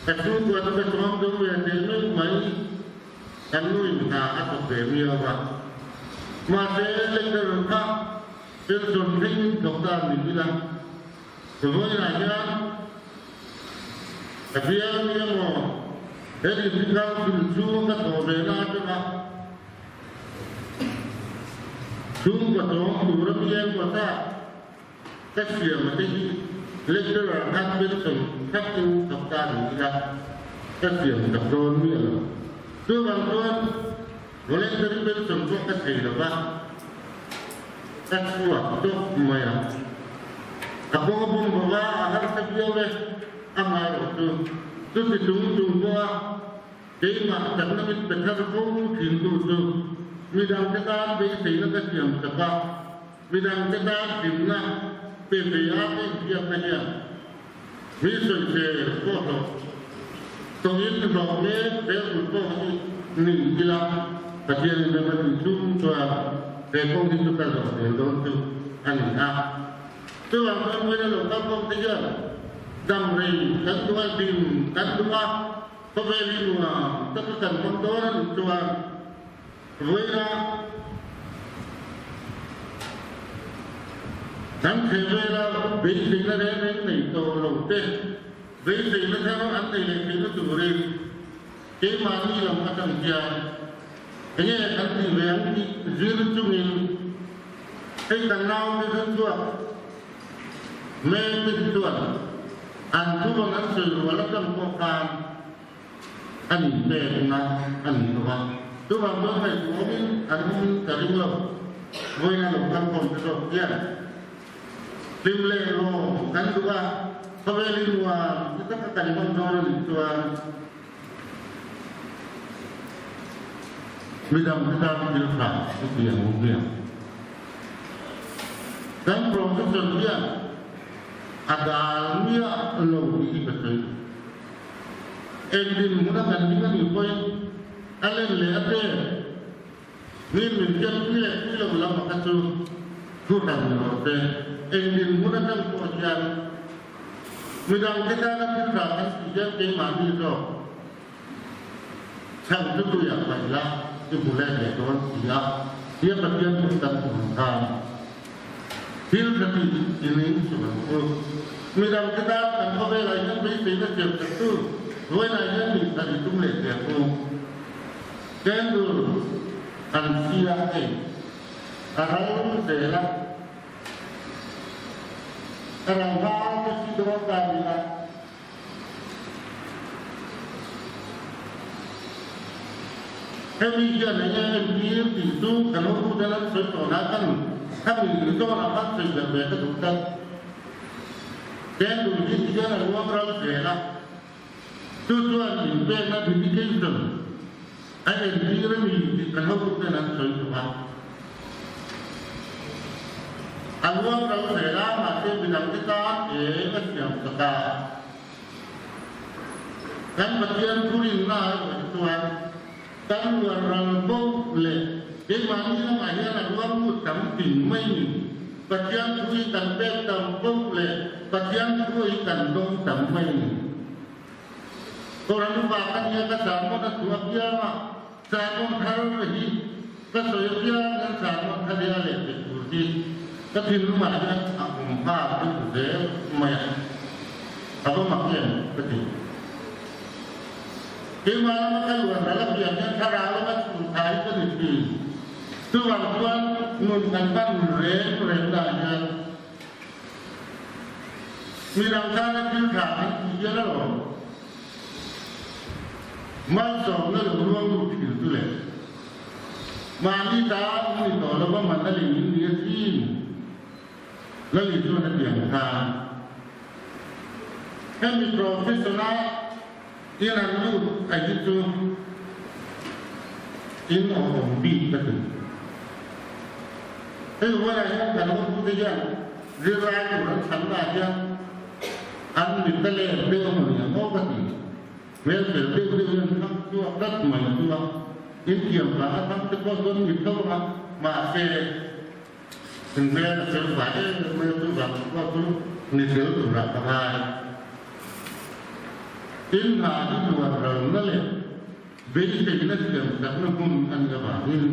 [SPEAKER 5] kedua buat kita semua dulu yang ini mai kan nuin atau bemiawa masih lekar kah terjunjung dokter dibilang semuanya aja tapi yang dia mau dari tinggal tujuh atau bela cuma cuma tu orang yang kuasa kasih mati lekar kan terjun satu dokter dibilang kasih dokter dia tu bantuan boleh terima contoh kasih lepas kasih tu maya. Aku pun bawa agar sekian le amar tu ditung bawa tema karena kita berkau hindu tu midang kita besi nak kasih sebab bidang kita dimna PPA dia punya misal saya foto tongin rohme beruppo ni gila kajian memang itu rekong itu kalau itu anina tu orang punya lokal pun tiga damri kan dua dim kan dua pembeli dua tapi kan pemdoran dua Voina dan kebela basic na rin ni to lote basic na kano ante le kino turi ke mani lam atang dia kaya ante yang di zir tungin ay tanaw ni tua me ni tua antu na sel wala kan ko kan ani be na ani tua tu bang bang mai tuamin ani karing lo voina lo kan kon to dia Timle lo kan dua pabeli dua kita kata bang doran tua bidang kita bilfa itu yang mungkin dan profesor dia ada almia lo di betul endin muna kan dengan poin alen le ate min jam pile ulama katu kurang lote endin muna kan pojan midang kita nak kita kan sejak ke mandi do sang tu yang baiklah itu boleh lekon dia bagian bukan Tuhan hil tapi ini sebenarnya midang kita kan kau lain beri siap tu Rồi này nhân mình ta đi tung lệ đẹp không? Cái đường ăn xia ấy, ăn dễ lắm. Ăn vào cái gì đó cả đi là. Cái gì kia này nha, em đi tu, cái nó tu cho nó sôi tổ nát ăn.ถ้าmình cho nó phát sinh được về cái đúng tâm. Cái đường gì kia là uống rau dễ lắm. Tujuan impian Nabi dikisah, ayat diri di kahwin dan sesuatu. Aluan kalau saya masih bidang kita, masih sekarang. Dan bagian kulina Tuhan, dan luar rambut le, di mana ayat aluan mutam tingmai, bagian kulit dan betam le, bagian kulit dan dong tamai. Orang lupa kan dia kata mau nak dua biara, saya mau taruh lagi, kesoya biara dan saya mau taruh lagi kursi, tapi rumah dia aku empat itu dia maya, apa maksudnya betul? Kemana maka luar dalam biarnya taruh lagi kursi itu nanti, tuan menggunakan rendah Minangkana juga dia loh. Masuk na ruang itu le. Mandi dah ini tu, lepas mana lagi dia sih. Lalu itu ada yang kan. Kami profesional dia lalu itu ini orang bi betul. Orang yang kalau tu dia zirai orang sana dia, anu kita le dia orang yang mau betul. Well, dia nak jual kat mana jual. Ini yang mana tak terkonsum itu masih sebenarnya sesuatu mereka waktu ni selalu berapa. Ini hari dua tahun lalu, bagi kita sekarang tak pun anda bahas.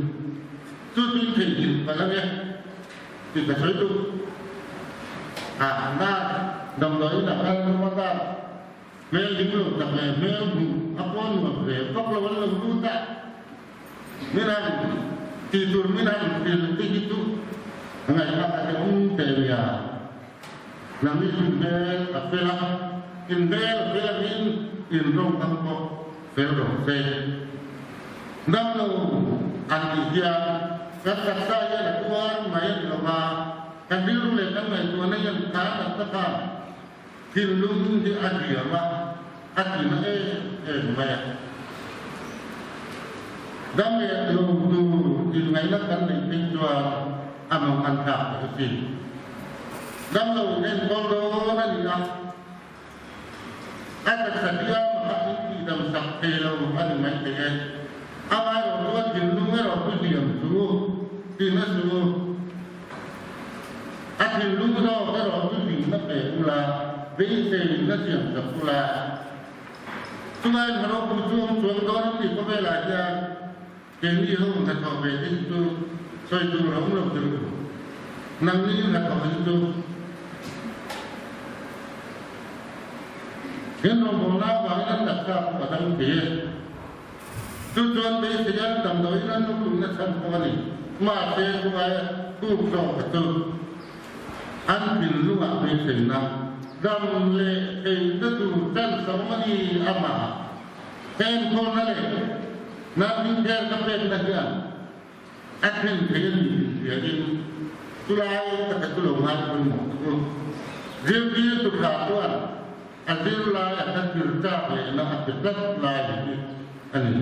[SPEAKER 5] Sudah terjadi palanya kita itu anda dalam dalam mata. Mel dulu, tapi mel apun macam apa lawan lagu tak. Minam tidur minam itu, enggak ada teria. Nami sudah apalah, indel indong kampung, ferong saya. Namun antigia kata saya tuan main lama, kan dulu lekan main tuannya yang tak tak. Hilung di agama, agama maya. Dami yang tu ilmu kan di pinjual, among antak itu. Dalam lawan kondo nanti ada sedia makhluk dalam sakelo anu macamnya. Awal orang jinlungan orang diam dulu, dinas dulu. Akhir lu orang diam tapi pula, besi nasi yang pula. Sungai harus berjuang doang di kepala aja. Jadi orang nak kau itu, so itu orang tu. Nanti nak kau itu. Yang nombor bahagian tak pada dia. Tujuan besian tambah ini nunggu nak sampai ni. Masih supaya tujuan betul. Ambil luar besian dalam le itu dan sama ni ama. Handphone le. Nanti dia sampai lagi. Akhir jadi tulai tak tulungan pun. Jadi tu katuan. Adil lai akan dirja le nak dekat lai ini.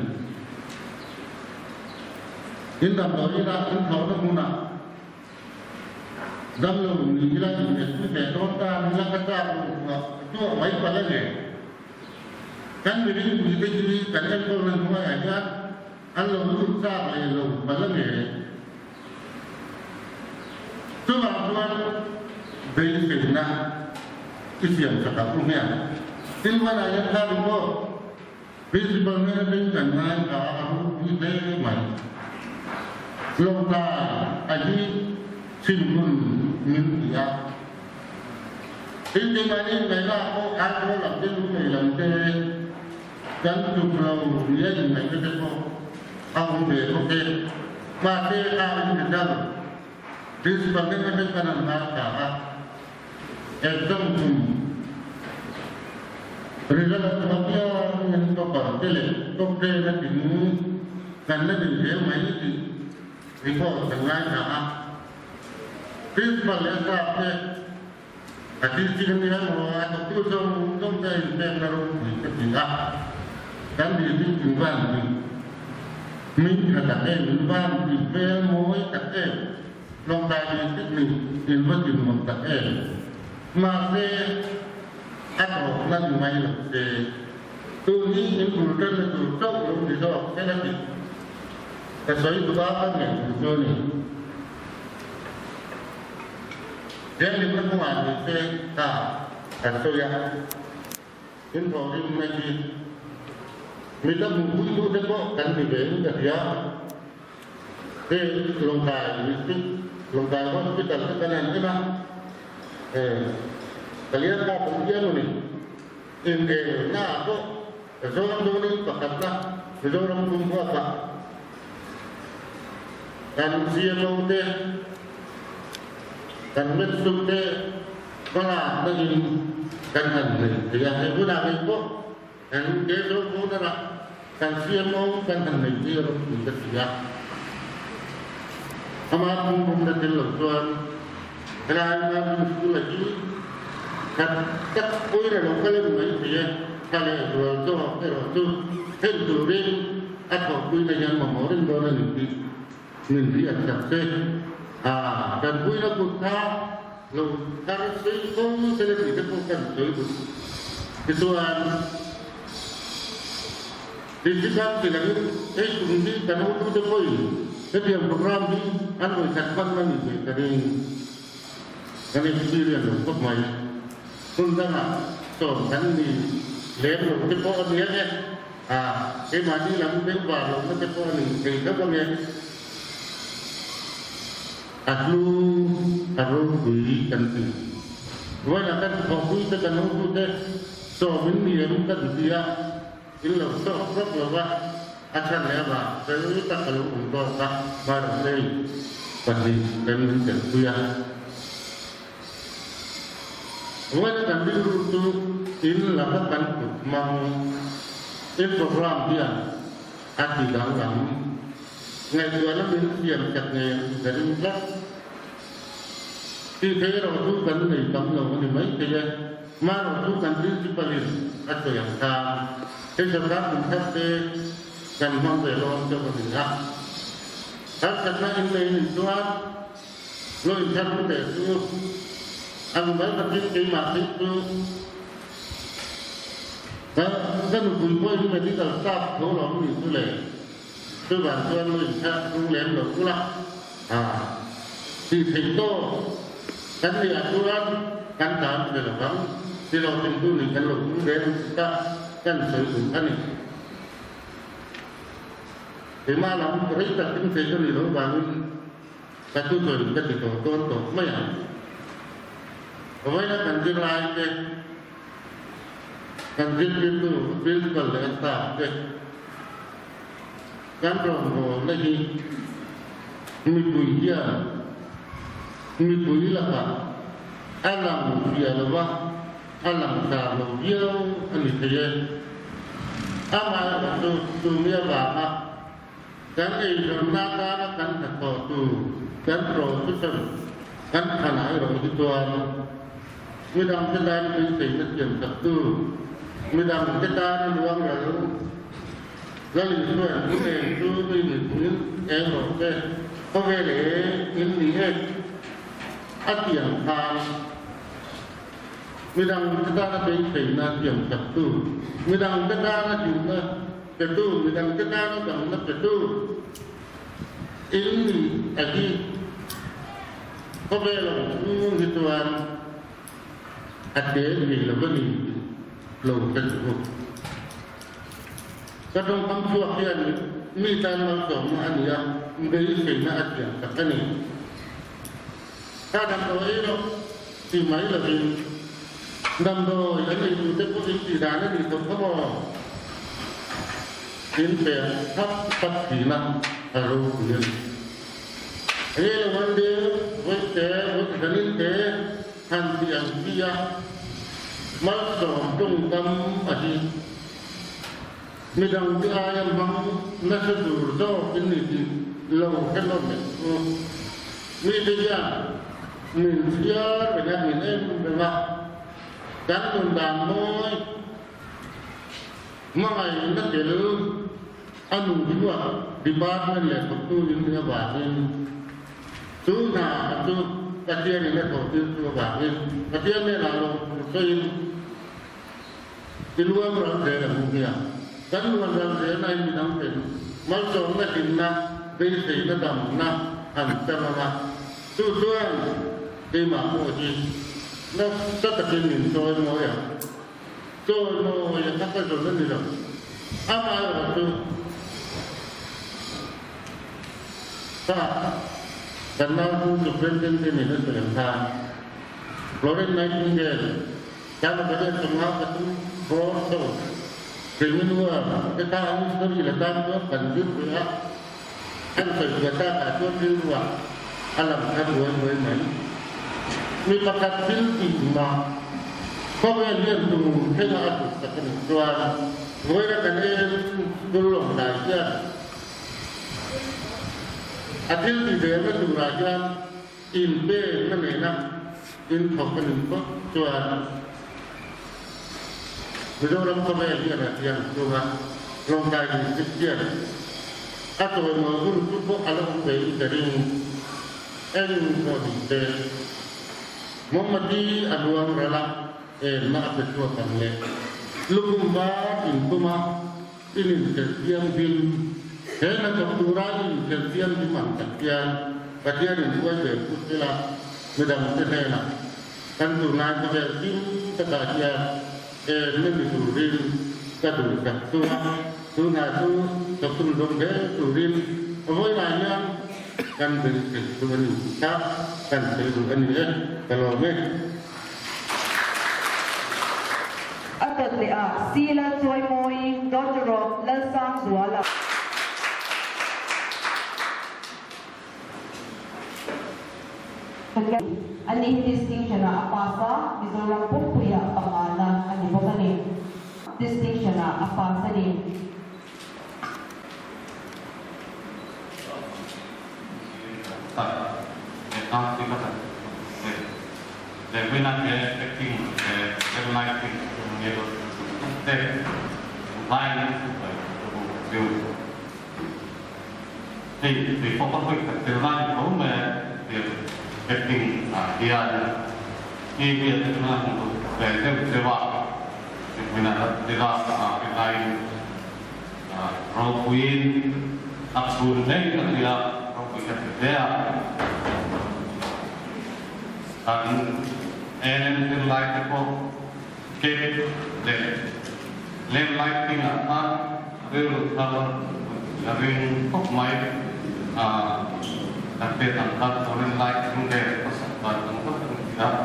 [SPEAKER 5] Indah beri nak engkau nak guna. Dalam ni kita ini kita kata tu baik pada ni. Kan begini kita jadi kan engkau nak guna aja. Allah dirja le pada ni. Tuan beri kena. Isian cakap punya. Ilmuwan ayat hari itu, prinsipnya dengan aku ini mai. Lomba aji simbol mintia. Ini mana mereka aku lagi lagi dan jumlah dia yang mereka itu aku berokey masih aku tidak. Prinsipnya dengan mereka. Ekdom Rizal Tawabia yang topar tele topre lagi ni karena dia main di report dengan apa principal yang apa hadis ini mau atau tu som dari baru kita kan di Tuhan ni kata Tuhan di bemo kata lomba ini ilmu kata masih aku lagi main lagi. Tu ni important tu tak belum dijawab lagi. Sesuai tu apa ni? Tu ni. Yang diperlukan itu tak sesuai yang info ini lagi. Kita mungkin itu sebab kan dibeli dia. Longkai hospital kita nanti nak. Kalian tak percaya ni? Ini nak apa? Seorang tu ni pakatlah, seorang tu apa? Dan siapa tu? Dan mesut tu, kalau lagi kan ni, dia itu nak itu, dan dia tu pun nak kan siapa kan ni dia tu dia. Amat pun terjelak tuan. Kerana itu lagi, tak boleh kalau main dia kalau tu henturin atau boleh yang memorin orang ini acap dan boleh kita lo harus itu sendiri kita bukan itu ituan di sini lagi ini karena itu boleh jadi yang program ini anu sakpan mana ini dari kami sendiri yang untuk main, tentang so kan ni lepas itu pun dia ni, mati lalu dia baru itu pun ni, kita pun ni, aku harus berikan tu, Wala kan komputer kan komputer so minni yang kan dia illa so berapa akan apa kalau tak kalau untuk tak barang lagi pasti dan menjadi wala kan dulu tu ini lakukan mau program dia di dalam ngày xưa nó biến điểm chặt nghề để đi lắc khi thế rồi chú cần này tấm lòng thì mấy cái mà rồi chú cần đi chỉ phải liền ăn rồi ăn ta cái sau đó mình thắt cái cần mang về lo cho mình khác thắt chặt nó in đây mình cho ăn lôi thân để tu ăn với vật chất cái mặt thích tu và dân bùi quay như vậy đi tàu sao thấu lắm mình tu lệ tư bản cho lôi thân không lén được tu lắm thì thành to cắn địa tu lắm cắn tạm để là vắng thìเราเป็นผู้หนึ่งกันหลงเรียนก็กันสวยถึงท่านนี้ถึงมาเราเรียกตัดทิ้งเสียก็หลีหลงวางแต่ทุกคนก็ติดต่อตัวไม่เอาเอาไว้นะกันที่ลายเด็กกันที่ดูบิลก์เลยตาเด็กการรองหัวไม่มีปุ๋ยเยอะมีปุ๋ยละค่ะalam dia lewa alam ta lo yo ani theye ama tu dunia ba kan ei na ka kan ta ko tu kan ro tu san kan khana ro tu tuan mi dang ta dan ni sei na chen ta tu mi dang ta dan luang ra lo li tu ni ne tu ni ni e ro ke ko ve le in ni he atiang ta mi dang kita na be sei na tiang tak tu mi dang kita na juga ke tu mi dang kita na dang na ke tu ini agi ko be lo hituan ade ni lo ni lo ke tu ka dong pam chuak hian mi tan ma som an ya be sei na atiang tak ni ta dang do ai lo ti mai lo ni năm đôi là người chủ tịch quốc hội đảng là người tổng thống tiến về thấp thấp kỹ năng ở đâu cũng đây là vấn đề với cái liên kế hành tiền kia mất rồi trung tâm ở đi mình đang cái ai em mong nó sẽ đủ cho cái này thì lâu cái lâu này mình bây giờ mình chia về nhà mình em về mặt kan undang moi mangai na kelu anu dua department le tu dunia batin tu na tu kajian ni le tu tu batin kajian ni lalu soin di luar orang saya mungkin kan orang saya naik bidang pen masuk na dinna besi na dam na antara na tu tuan di mahu ji nó rất là kinh nghiệm tôi nói các cái rồi rất nhiều ama là tôi ta cần nào cũng được lên trên này nó phải làm sao rồi đến nay cũng vậy ta là cái trong áo cái có đâu thì mình nói cái ta anh có gì là ta có cần giúp nữa anh phải người ta cả cho riêng và anh làm cái buổi mới mấyมีประกาศสิ้นปีมาเพราะว่าเรื่องดูให้เราถูกสักหนึ่งตัวโดยรัฐบาลดูหลงได้เยอะอาทิตย์ที่เดือนก็ดูรายการอินเป้นั่นเองนะอินของกันหนึ่งก็ตัวไม่รู้เราเข้าไปเรื่องอะไรอย่างตัวลงได้ดีเยอะถ้าตัวมือคุณทุกพวกอารมณ์เป็นแต่เรื่องเอ็นโมดิเตMuhammadi aduang rela nak betul kami. Lukumba intuma ini kerjaan bil. Hena keturunan kerjaan di mana kerjaan kerjaan itu aja putila medang terhena. Kan turunan kerjaan kerjaan lebih turin kadul turunan tu keturunan dia turin. Apa yang kan berkesudahan kita kan berkesudahan dia kalau me
[SPEAKER 3] atat le a sila choi moi dotro la sang zuala ani distinction na apasa mizoram puya pamana ani bokani distinction na apasa ni
[SPEAKER 4] Nanti kata, lepas nak acting, lepas acting, dia tu, lain tu, thì phong cách của từ lain cũng mà
[SPEAKER 5] getting here ini adalah untuk sewa minat tidak lain rokuin absurd dari dia rokuin dia dan yang lain itu get lem lighting apa itu kalau yang kok main tapi tangkap orang lighting dari pesawat untuk tidak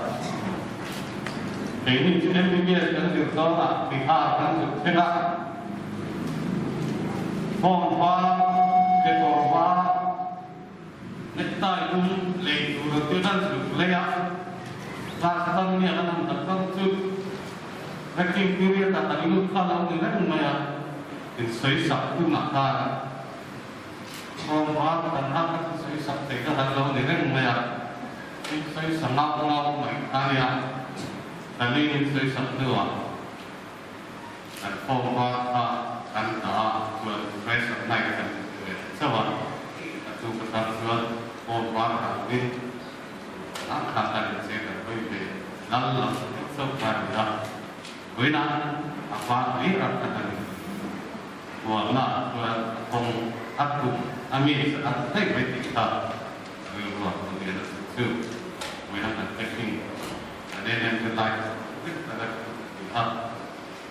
[SPEAKER 5] ini MBBS kan juga pihak kan juga Phong ketua netai pun leh turut dan sudah Rasatan ni akan datang tu ranking period tak lalu kalau ni kan maya insai sabtu nakar Phong dan hak insai sabtu kalau ni kan maya insai sangat ngau mai area tadi insai sabtu dan Phong kan buat fresh night kan sebab itu pertama buat Phong ini akan saya lalu sebenarnya wina apa ini akan warna pun aku ambil saat saya berita luar dunia itu wina kan taking ada yang terlalu ada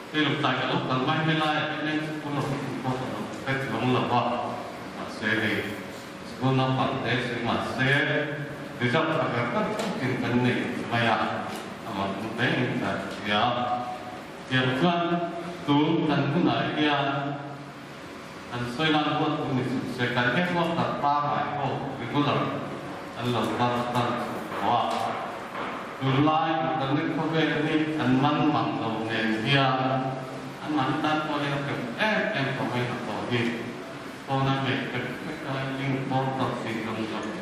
[SPEAKER 5] saya lupa kalau kalau main lain yang sepuluh saya belum lupa saya sepuluh nampak saya masih Result agar mungkin penting supaya amat penting ya yang tuan tu dan guna dia dan soalan buat ini sekarang buat apa itu regular Allah berkata bahwa mulai dan ini dan man dia mantan oleh yang pemain atau di orang yang portal sistem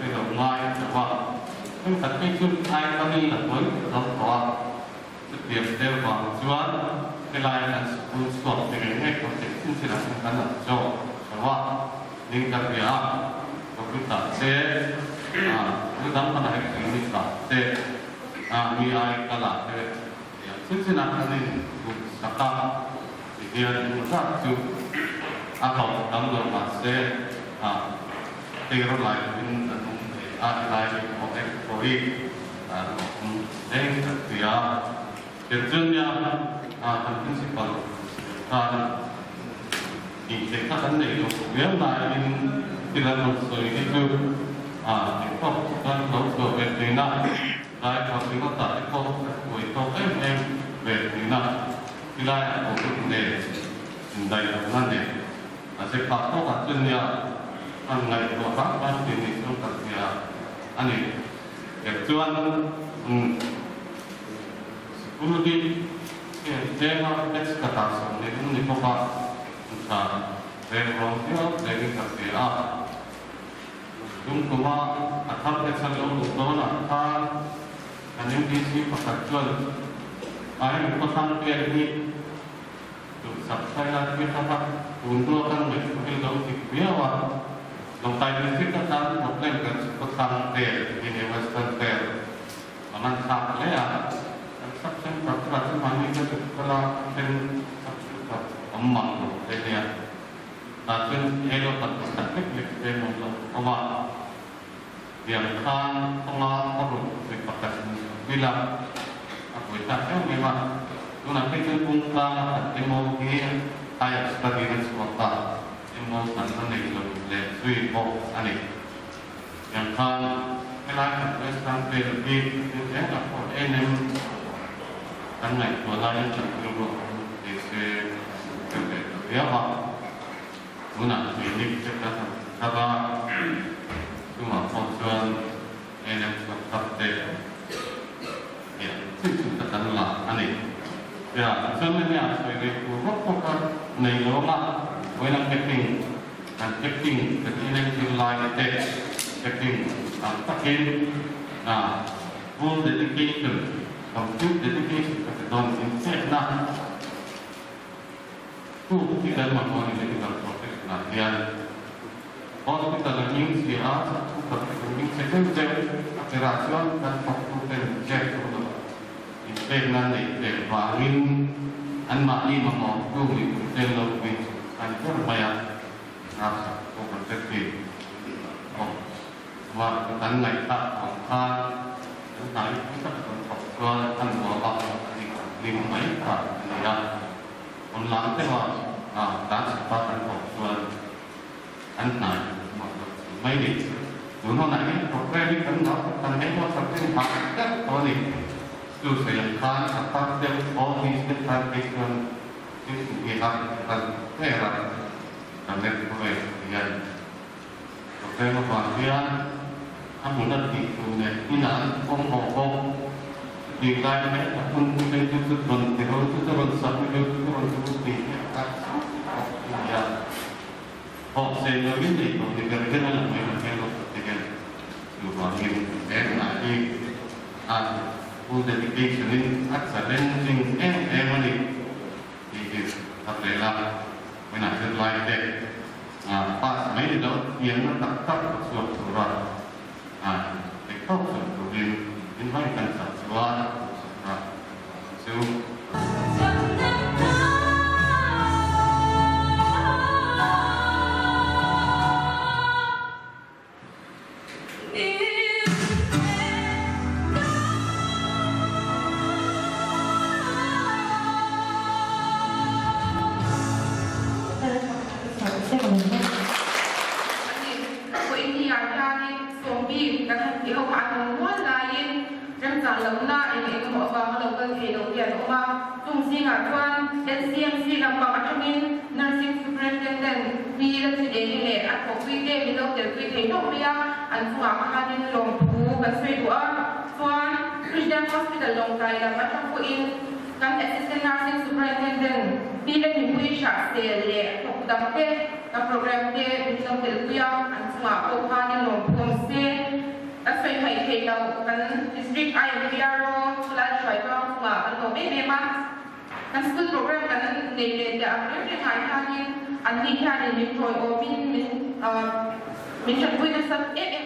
[SPEAKER 5] yang lain bahwa tapi itu saya kami lakukan bahwa setiap dewan jual pelayanan sekolah dengan konteks silakan anda jawab bahwa lingkar dia kita dalam pada hari ini kita miai kalah ya silakan ini sekarang dia satu atau dalam masa lain lain ekspori yang dia kerjanya prinsipal ini kan itu yang lain tidak masuk itu itu kan kalau betina lain kalau kita tak itu betina tidak untuk dari nanti masih faktor hasilnya angai orang pasti itu kerja aneh kerjaan 10 di tema teks kata soalnya ini bapak entah revolusi dari kerja cuma atau kesan lo atau aneh bisi pekerjaan ayam pesan ini saya kita untuk akan mengambil biaya Long time kita kan problem kan pesan ter ini western ter aman tak lea subsen peraturan mani kan kalau dan amang dia tapi elo tak teknik dia mau apa yang kan tengah perlu dipakai bila aku tak memang tu nanti kan punca demo dia ayat sebagai sesuatu mau tanpa negara lebih bok aneh yang kan melakukan western lebih yang apa enem kan naik bola yang cenderung desa dia apa guna ini kita kata cuma konsumen enem seperti ya itu katakanlah aneh ya sebenarnya sebagai pokok negara When checking and checking the electric line text, checking again, full dedication, complete dedication of the done in set now. Two tidak mampu medical professional. Dia hospital means dia tập mình sẽ thêm dễ để ra cho các học sinh thêm dễ của nó thêm là để và mình anh mà đi mà họ cũng bị thêm lâu mình anh rất là may mắn không cần thiết gì và anh này ta học ta anh thấy tất cả học qua anh của họ thì mấy cả này ra còn làm thế mà đã sẽ phát anh học qua anh này mà mấy đi tụi nó này học về đi tận đó thằng ấy nó tập trung học rất có đi từ sẽ khán học phát được all these different different cái học thế là làm nên có về thì anh học về một khoảng thời gian anh muốn đặt thị trường này như là không học không vì cái này là không nên tiếp tục bằng thì nó tiếp tục bằng sẵn thì nó tiếp tục bằng sẵn thì các họ sẽ nói biết gì thì cái này là mình làm theo thì cái dù họ nhìn em là đi full dedication in excellence em đi thì thật sự là mình làm được lại để pas mấy điều đó hiện nó tập suốt rồi để không sự của mình in mấy cần tập suốt rồi
[SPEAKER 2] lâu na em có vào lâu cái gì đầu tiên mà trung sinh à quan SCMC làm bảo cho mình nursing superintendent vì là sự đề nghị này có quy định mình đâu để quy định đâu bây anh phụ học hai đến lòng phú và suy đũa quan Christian Hospital lòng tay là bắt trong phụ in kan assistant nursing superintendent vì là những quy sát sẽ lệ thuộc đam tê các program tê mình đâu để quy anh phụ học hai đến lòng phú sẽ đã phải hay hay đâu kan district IMPR là phải có mà anh có biết em kan school program kan để đã rất là hay anh đi theo để mình thôi mình mình chuẩn bị được sắp em